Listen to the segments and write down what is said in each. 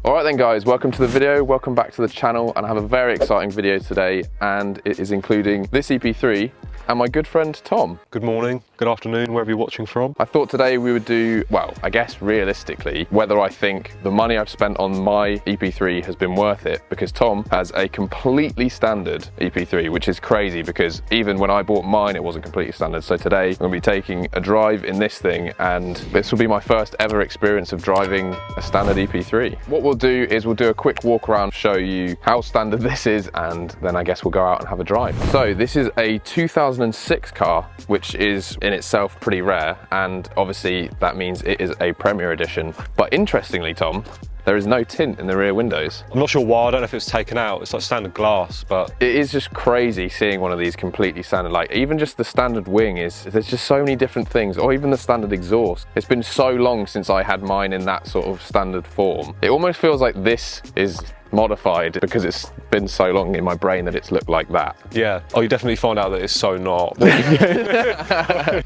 Alright then guys, welcome to the video, welcome back to the channel, and I have a very exciting video today, and it is including this EP3 and my good friend Tom. Good morning, good afternoon, wherever you're watching from. I thought today we would do, well, I guess realistically, whether I think the money I've spent on my EP3 has been worth it, because Tom has a completely standard EP3, which is crazy because even when I bought mine, it wasn't completely standard. So today I'm going to be taking a drive in this thing, and this will be my first ever experience of driving a standard EP3. What we'll do is we'll do a quick walk around, show you how standard this is, and then I guess we'll go out and have a drive. So this is a 2006 car, which is in itself pretty rare, and obviously that means it is a Premier Edition. But interestingly, Tom, there is no tint in the rear windows. I'm not sure why, I don't know if it's taken out. It's like standard glass, but it is just crazy seeing one of these completely standard. Like even just the standard wing there's just so many different things, or even the standard exhaust. It's been so long since I had mine in that sort of standard form. It almost feels like this is modified because it's been so long in my brain that it's looked like that. Yeah. Oh, you definitely find out that it's so not.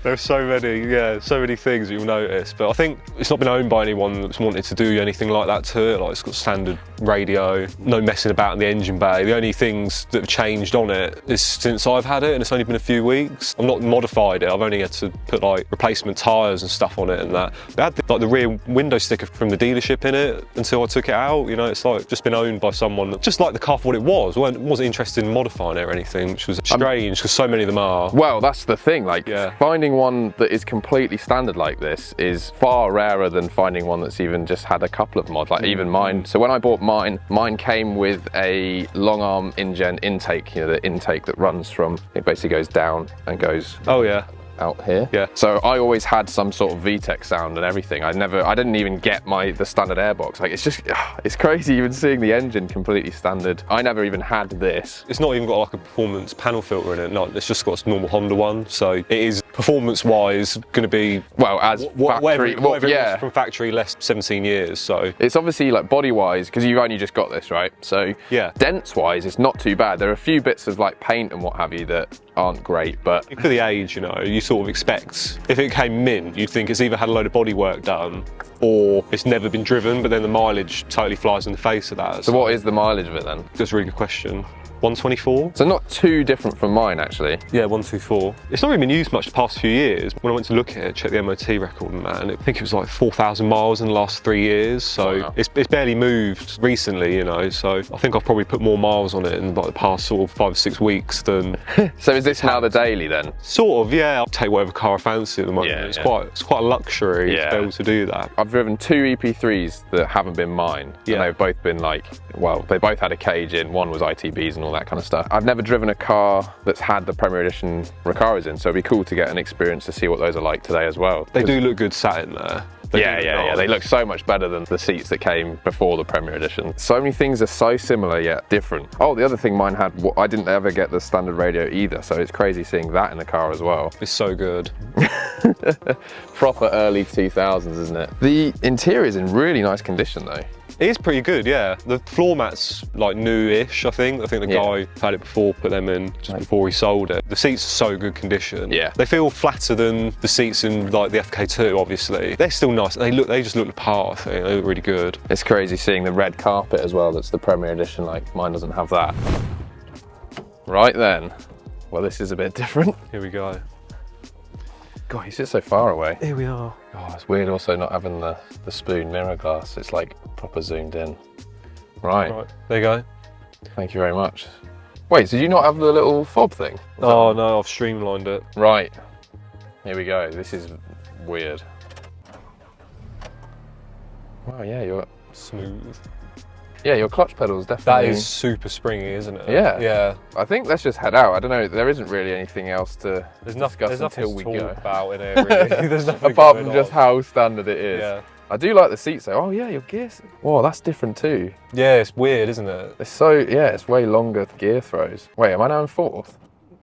There's so many things you'll notice, but I think it's not been owned by anyone that's wanted to do anything like that to it. Like it's got standard radio, no messing about in the engine bay. The only things that have changed on it is since I've had it, and it's only been a few weeks. I've not modified it. I've only had to put like replacement tyres and stuff on it and that. They had like the rear window sticker from the dealership in it until I took it out. You know, it's like just been owned by someone that just liked the car for what it was. Wasn't interested in modifying it or anything, which was strange because so many of them are. Well, that's the thing, like finding one that is completely standard like this is far rarer than finding one that's even just had a couple of mods, like even mine. So when I bought mine came with a long arm InGen intake, you know, the intake that runs from, it basically goes down and goes out here. Yeah. So I always had some sort of VTEC sound and everything. I didn't even get the standard airbox. Like it's crazy even seeing the engine completely standard. I never even had this. It's not even got like a performance panel filter in it. No, it's just got a normal Honda one. So it is performance-wise going to be, well, as factory, whatever it was from factory, less 17 years. So it's obviously like body-wise, because you've only just got this, right? So yeah, dents-wise, it's not too bad. There are a few bits of like paint and what have you that aren't great, but for the age, you know, you sort of expect, if it came mint, you'd think it's either had a load of body work done or it's never been driven, but then the mileage totally flies in the face of that. So what is the mileage of it then? That's a really good question. 124. So not too different from mine actually. Yeah, 124. It's not really been used much the past few years. When I went to look at it, check the MOT record, man, I think it was like 4,000 miles in the last 3 years. So wow. It's barely moved recently, you know, so I think I've probably put more miles on it in like the past sort of 5 or 6 weeks than... So is this now the daily then? Sort of, yeah. I'll take whatever car I fancy at the moment. It's quite a luxury to be able to do that. I've driven 2 EP3s that haven't been mine. And they've both been like, well, they both had a cage in. One was ITBs and all that kind of stuff. I've never driven a car that's had the Premier Edition Recaros in, so it'd be cool to get an experience to see what those are like today as well. They do look good sat in there. They look so much better than the seats that came before the Premier Edition. So many things are so similar yet different. Oh, the other thing mine had, I didn't ever get the standard radio either, so it's crazy seeing that in the car as well. It's so good. Proper early 2000s, isn't it? The interior is in really nice condition though. It is pretty good, yeah. The floor mats like new-ish, I think. I think the guy who had it before put them in just before he sold it. The seats are so good condition. Yeah. They feel flatter than the seats in like the FK2, obviously. They're still nice. They just look the part, I think. They look really good. It's crazy seeing the red carpet as well. That's the Premier Edition. Like mine doesn't have that. Right then. Well, this is a bit different. Here we go. God, you sit so far away. Here we are. Oh, it's weird also not having the spoon mirror glass. It's like proper zoomed in. Right. There you go. Thank you very much. Wait, did you not have the little fob thing? Oh no, I've streamlined it. Right. Here we go. This is weird. Wow, yeah, you're smooth. Yeah, your clutch pedal's definitely... That is super springy, isn't it? Yeah. Yeah. I think let's just head out. I don't know, there isn't really anything else to discuss until we go. About in it, really. There's nothing apart from just how standard it is. Yeah. I do like the seats though. Oh yeah, your gears. Whoa, that's different too. Yeah, it's weird, isn't it? It's so, yeah, it's way longer gear throws. Wait, am I now in fourth?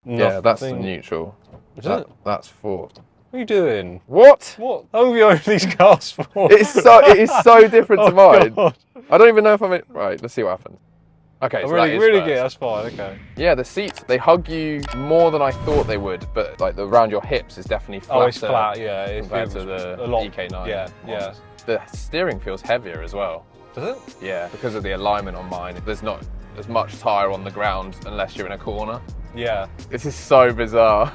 Yeah, that's the neutral. That's fourth. What are you doing? What? What? How have you owned these cars for? It is so different to mine. God. I don't even know if I'm in... Right, let's see what happens. Okay, so really good, that's fine, okay. Yeah, the seats, they hug you more than I thought they would, but like around your hips is definitely flatter. Oh, it's flat, yeah. Compared to the EK9. Yeah, yeah. The steering feels heavier as well. Does it? Yeah, because of the alignment on mine, there's not as much tyre on the ground unless you're in a corner. Yeah. This is so bizarre.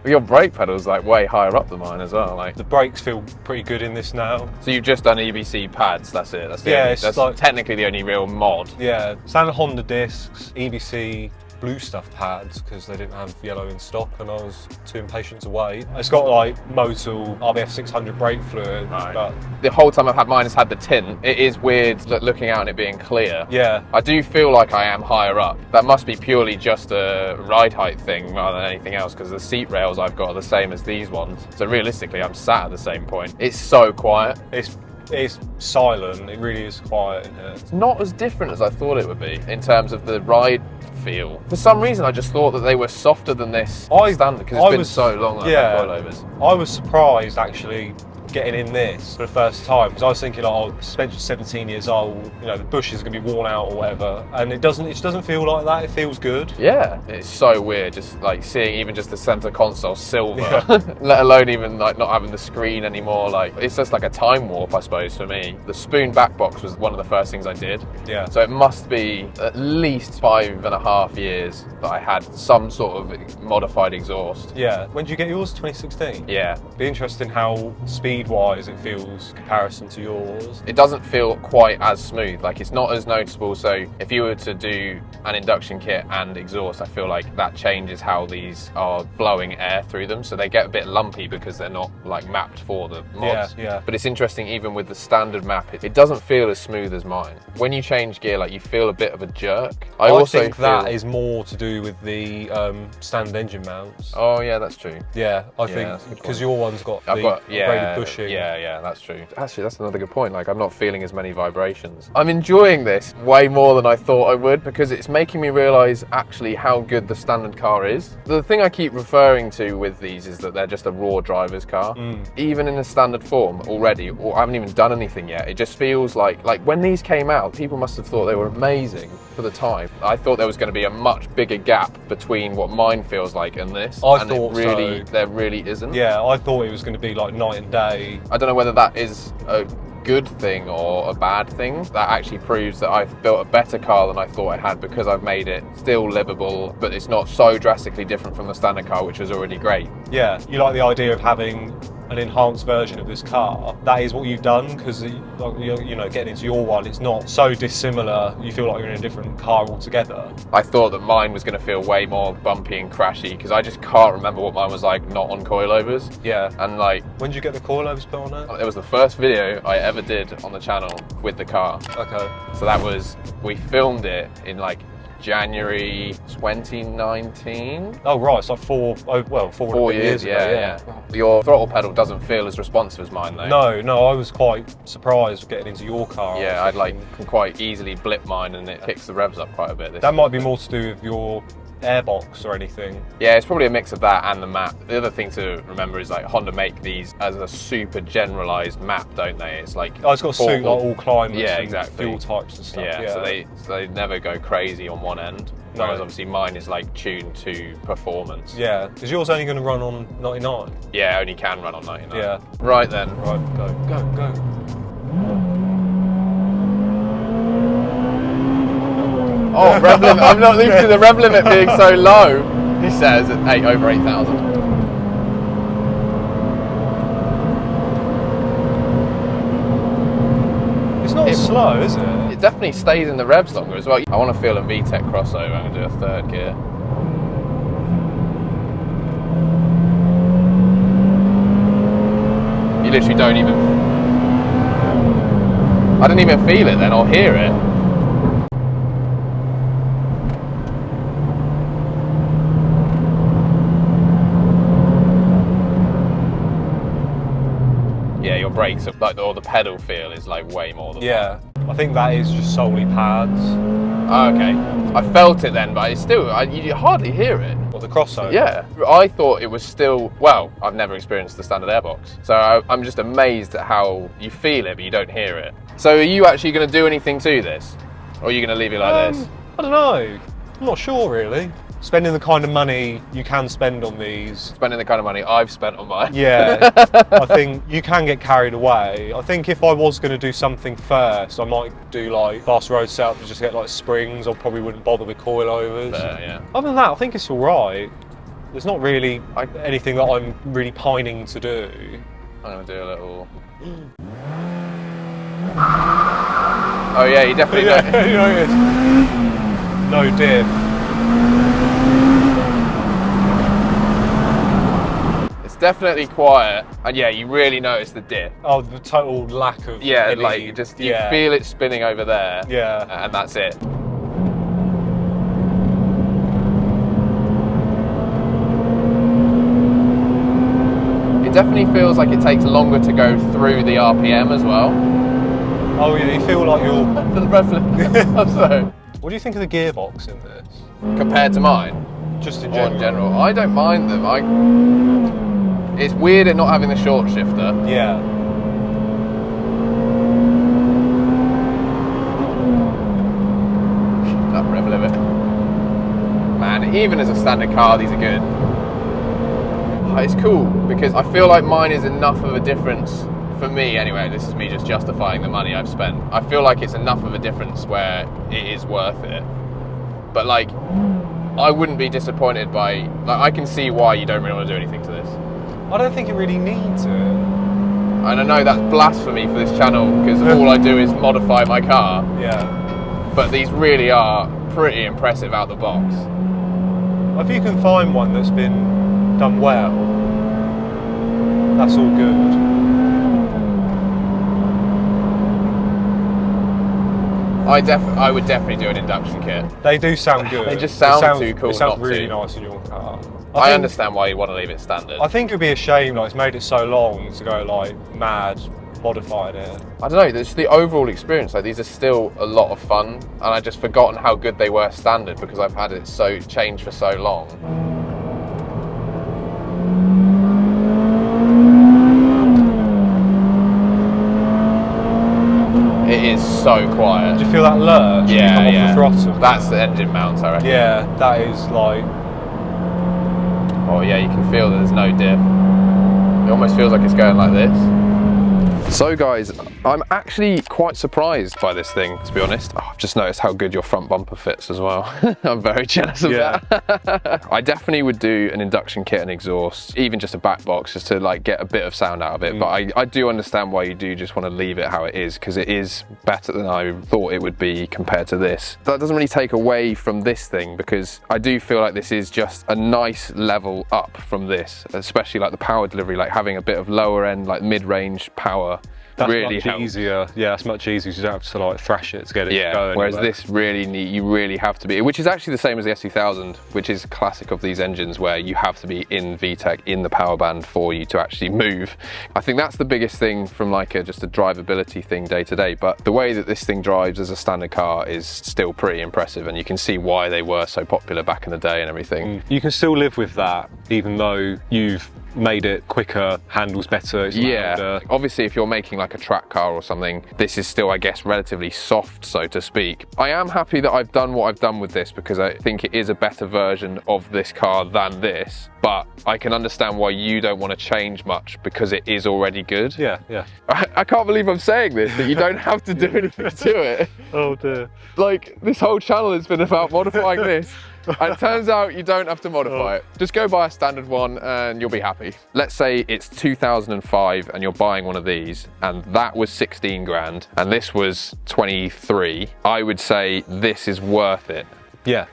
Your brake pedal's like way higher up than mine as well. Like The brakes feel pretty good in this now. so you've just done EBC pads. That's it. That's the Yeah, only, it's that's like- technically the only real mod. Yeah, standard Honda discs, EBC, blue stuff pads because they didn't have yellow in stock and I was too impatient to wait. It's got like Motul RBF 600 brake fluid, Right. but The whole time I've had mine has had the tint. It is weird looking out and it being clear. yeah, I do feel like I am higher up. That must be purely just a ride height thing rather than anything else because the seat rails I've got are the same as these ones. So realistically, I'm sat at the same point. It's so quiet. it's silent. It really is quiet in here. It's not as different as I thought it would be in terms of the ride feel. For some reason, I just thought that they were softer than this standard because it's been so long that I've had coilovers. I was surprised actually getting in this for the first time because I was thinking, oh, suspension's 17 years old, you know, the bush is going to be worn out or whatever, and it doesn't feel like that. It feels good. Yeah, it's so weird just like seeing even just the center console silver, let alone even like not having the screen anymore. Like it's just like a time warp, I suppose, for me. The spoon back box was one of the first things I did. Yeah. So it must be at least 5.5 years that I had some sort of modified exhaust. Yeah. When did you get yours? 2016? Yeah. Be interesting how speed-wise it feels in comparison to yours. It doesn't feel quite as smooth, like it's not as noticeable. So if you were to do an induction kit and exhaust, I feel like that changes how these are blowing air through them. So they get a bit lumpy because they're not like mapped for the mods. Yeah. But it's interesting, even with the standard map, it doesn't feel as smooth as mine. When you change gear, like you feel a bit of a jerk. I also think feel that is more to do with the standard engine mounts. Oh yeah, that's true. Yeah, I Yeah, think that's a good because point. your one's got I've the got upgraded bushing. Yeah, that's true. Actually, that's another good point. Like, I'm not feeling as many vibrations. I'm enjoying this way more than I thought I would because it's making me realise actually how good the standard car is. The thing I keep referring to with these is that they're just a raw driver's car. Even in a standard form already, or I haven't even done anything yet. It just feels like when these came out, people must have thought they were amazing for the time. I thought there was going to be a much bigger gap between what mine feels like and this. I and thought so. There really isn't. Yeah, I thought it was going to be like night and day. I don't know whether that is a good thing or a bad thing. That actually proves that I've built a better car than I thought I had because I've made it still livable, but it's not so drastically different from the standard car, which was already great. Yeah, you like the idea of having an enhanced version of this car. That is what you've done because you know, getting into your one, it's not so dissimilar. You feel like you're in a different car altogether. I thought that mine was going to feel way more bumpy and crashy because I just can't remember what mine was like not on coilovers. Yeah. And like, When did you get the coilovers put on it? it was the first video I ever did on the channel with the car. Okay. So that was, we filmed it in like January 2019. Oh right, it's like 4 years ago. yeah. Your throttle pedal doesn't feel as responsive as mine though. No, I was quite surprised getting into your car. Yeah, I'd like can quite easily blip mine and it picks the revs up quite a bit. That might be more to do with your airbox or anything. Yeah, it's probably a mix of that and the map. The other thing to remember is like Honda make these as a super generalised map, don't they? It's like It's got to suit like all climates Yeah, and exactly. fuel types and stuff. Yeah, so they never go crazy on one end. No. Whereas obviously mine is like tuned to performance. Yeah, is yours only going to run on 99? Yeah, only can run on 99. Yeah. Right then. Right, go. Oh, rev limit. I'm not used to the rev limit being so low. He says at over 8,000. It's not slow, is it? It definitely stays in the revs longer as well. I want to feel a VTEC crossover. I'm going to do a third gear. You literally don't even... I didn't even feel it then, or hear it. Yeah, your brakes, are, like, or the pedal feel is like way more than Yeah, I think that is just solely pads. Oh, okay. I felt it then, but it's still, you hardly hear it. Or the crossover. Yeah, I thought it was still, well, I've never experienced the standard airbox. So I'm just amazed at how you feel it, but you don't hear it. So are you actually going to do anything to this? Or are you going to leave it like this? I don't know. I'm not sure really. spending the kind of money you can spend on these. Spending the kind of money I've spent on mine. Yeah, I think you can get carried away. I think if I was going to do something first, I might do like fast road setup and just get like springs. I probably wouldn't bother with coilovers. Yeah. Other than that, I think it's all right. There's not really anything that I'm really pining to do. I'm going to do a little... Oh yeah, you definitely noticed. No diff. It's definitely quiet, and yeah, you really notice the dip. Oh, the total lack of... Yeah, like you feel it spinning over there. Yeah. And that's it. It definitely feels like it takes longer to go through the RPM as well. Oh yeah, you feel like you're... So, what do you think of the gearbox in this? compared to mine? Just in Or general? in general? I don't mind them. It's weird it not having the short shifter. Yeah. That rev limit. Man, even as a standard car, these are good. It's cool because I feel like mine is enough of a difference for me anyway. This is me just justifying the money I've spent. I feel like it's enough of a difference where it is worth it. But like, I wouldn't be disappointed by, like, I can see why you don't really want to do anything to this. I don't think it really needs it. And I know that's blasphemy for this channel because all I do is modify my car. Yeah. But these really are pretty impressive out the box. If you can find one that's been done well, that's all good. I would definitely do an induction kit. They do sound good. They just sound too cool It sounds not really to. nice in your car. I understand why you want to leave it standard. I think it'd be a shame, like, it's made it so long to go like mad modifying it. I don't know, just the overall experience, like these are still a lot of fun, and I just forgotten how good they were standard because I've had it so changed for so long. It is so quiet. Do you feel that lurch? When you come off the throttle? That's the engine mount, I reckon. Yeah, that is like... Oh yeah, you can feel that there's no dip. It almost feels like it's going like this. So guys, I'm actually quite surprised by this thing, to be honest. Oh, I've just noticed how good your front bumper fits as well. I'm very jealous of that. I definitely would do an induction kit and exhaust, even just a back box, just to like get a bit of sound out of it. But I do understand why you do just want to leave it how it is, because it is better than I thought it would be compared to this. That doesn't really take away from this thing, because I do feel like this is just a nice level up from this, especially like the power delivery, like having a bit of lower end, like mid-range power. That's really much helps. easier. Yeah, it's much easier. You don't have to like thrash it to get it going. Whereas this really you really have to be, which is actually the same as the S2000, which is classic of these engines, where you have to be in VTEC, in the power band for you to actually move. I think that's the biggest thing from like just a drivability thing day to day. But the way that this thing drives as a standard car is still pretty impressive, and you can see why they were so popular back in the day and everything. You can still live with that, even though you've made it quicker, handles better, it's louder. Obviously if you're making like a track car or something, this is still, I guess, relatively soft, so to speak. I am happy that I've done what I've done with this, because I think it is a better version of this car than this, but I can understand why you don't want to change much, because it is already good. Yeah. I can't believe I'm saying this, that you don't have to do anything to it. Oh dear. Like, this whole channel has been about modifying this. And it turns out you don't have to modify it. Just go buy a standard one and you'll be happy. Let's say it's 2005 and you're buying one of these, and that was 16 grand and this was 23. I would say this is worth it. Yeah.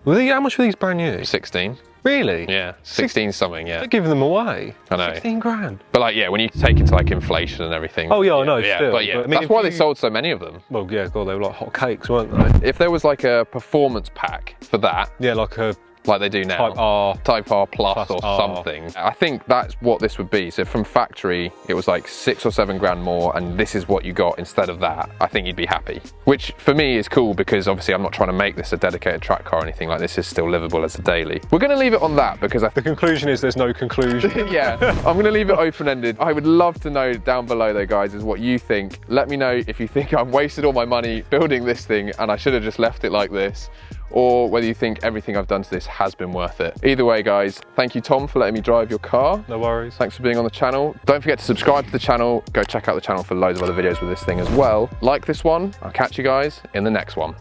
Well, how much were these brand new? 16. Really? Yeah, 16 something, yeah. They're giving them away. I know. 16 grand. But like, yeah, when you take it to like inflation and everything. Oh yeah, I know, yeah, still. but yeah, I mean, that's why they sold so many of them. Well, yeah, God, they were like hot cakes, weren't they? If there was like a performance pack for that. Yeah, like a... like they do now. Type R Plus or something. I think that's what this would be. So from factory, it was like 6 or 7 grand more, and this is what you got instead of that. I think you'd be happy. Which for me is cool, because obviously I'm not trying to make this a dedicated track car or anything. Like, this is still livable as a daily. We're gonna leave it on that, because The conclusion is there's no conclusion. yeah, I'm gonna leave it open-ended. I would love to know down below though, guys, is what you think. Let me know if you think I've wasted all my money building this thing and I should have just left it like this, or whether you think everything I've done to this has been worth it. Either way, guys, thank you, Tom, for letting me drive your car. No worries. Thanks for being on the channel. Don't forget to subscribe to the channel. Go check out the channel for loads of other videos with this thing as well. Like this one. I'll catch you guys in the next one.